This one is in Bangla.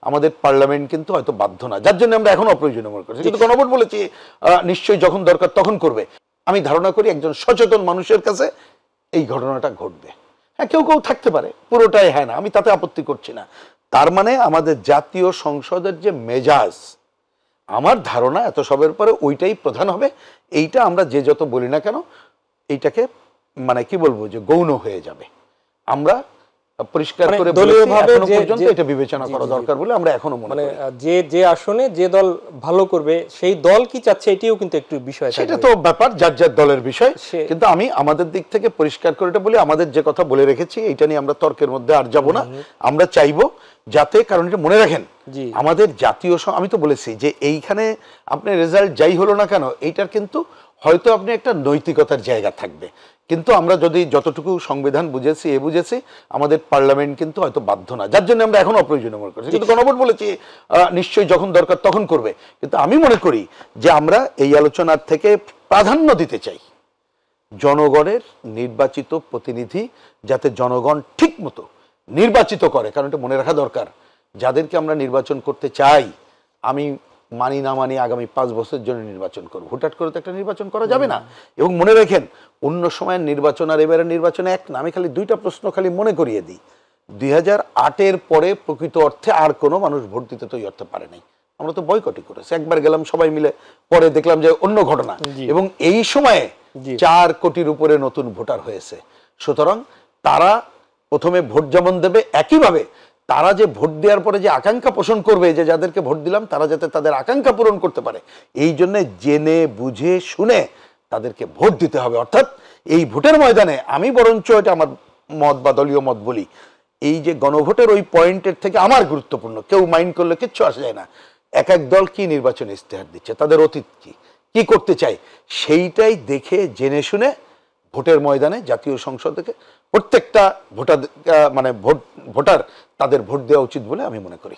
আমাদের পার্লামেন্ট কিন্তু হয়তো বাধ্য না, যার জন্য আমরা এখন অপ্রয়োজনীয় মনে করছি। কিন্তু গণভোট বলেছি নিশ্চয়ই যখন দরকার তখন করবে। আমি ধারণা করি একজন সচেতন মানুষের কাছে এই ঘটনাটা ঘটবে। হ্যাঁ, কেউ কেউ থাকতে পারে, পুরোটাই হ্যাঁ না, আমি তাতে আপত্তি করছি না। তার মানে আমাদের জাতীয় সংসদের যে মেজাজ, আমার ধারণা এত সবের পরে ওইটাই প্রধান হবে। এইটা আমরা যে যত বলি না কেন, এইটাকে মানে কি বলবো যে গৌণ হয়ে যাবে। আমরা পরিষ্কার করে দলীয়ভাবে এখনো পর্যন্ত এটা বিবেচনা করা দরকার বলে আমরা এখনো মনে করি। যে যে আসনে যে দল ভালো করবে সেই দল কি চাচ্ছে এটিও কিন্তু একটু বিষয়, সেটা তো ব্যাপার যার যার দলের বিষয়। কিন্তু আমি আমাদের দিক থেকে পরিষ্কার করে এটা বলি, আমাদের যে কথা বলে রেখেছি এইটা নিয়ে আমরা তর্কের মধ্যে আর যাব না। আমরা চাইবো যাতে, কারণ এটা মনে রাখেন আমাদের জাতীয়, আমি তো বলেছি যে এইখানে আপনি রেজাল্ট যাই হলো না কেন, এইটার কিন্তু হয়তো আপনি একটা নৈতিকতার জায়গা থাকবে, কিন্তু আমরা যদি যতটুকু সংবিধান বুঝেছি বুঝেছি আমাদের পার্লামেন্ট কিন্তু হয়তো বাধ্য না, যার জন্য আমরা এখন অপ্রয়োজনীয় মনে করছি। কিন্তু গণভোট বলেছি নিশ্চয়ই যখন দরকার তখন করবে। কিন্তু আমি মনে করি যে আমরা এই আলোচনার থেকে প্রাধান্য দিতে চাই জনগণের নির্বাচিত প্রতিনিধি, যাতে জনগণ ঠিক মতো নির্বাচিত করে। কারণ এটা মনে রাখা দরকার, যাদেরকে আমরা নির্বাচন করতে চাই, আমি মানি না মানি আগামী 5 বছরের জন্য নির্বাচন করব, হুটহাট করে তো একটা নির্বাচন করা যাবে না। এবং মনে রাখেন অন্য সময়ের নির্বাচন আর এবারের নির্বাচন এক না। আমি খালি 2টা প্রশ্ন খালি মনে করিয়ে দিই। 2008-এর পরে প্রকৃত অর্থে আর কোনো মানুষ ভোট দিতে তৈরি করতে পারে নাই। আমরা তো বয়কটই করেছি, একবার গেলাম সবাই মিলে, পরে দেখলাম যে অন্য ঘটনা। এবং এই সময়ে 4 কোটির উপরে নতুন ভোটার হয়েছে। সুতরাং তারা প্রথমে ভোট যেমন দেবে, একইভাবে তারা যে ভোট দেওয়ার পরে যে আকাঙ্ক্ষা পোষণ করবে যে যাদেরকে ভোট দিলাম তারা যাতে তাদের আকাঙ্ক্ষা পূরণ করতে পারে, এই জন্য জেনে বুঝে শুনে তাদেরকে ভোট দিতে হবে। অর্থাৎ এই ভোটের ময়দানে আমি বরঞ্চ, এটা আমার মত বা দলীয় মত বলি, এই যে গণভোটের ওই পয়েন্টের থেকে আমার গুরুত্বপূর্ণ, কেউ মাইন্ড করলে কিচ্ছু আসে যায় না, এক এক দল কি নির্বাচনে ইস্তেহার দিচ্ছে, তাদের অতীত কি করতে চায়, সেইটাই দেখে জেনে শুনে ভোটের ময়দানে জাতীয় সংসদ থেকে প্রত্যেকটা ভোটার তাদের ভোট দেওয়া উচিত বলে আমি মনে করি।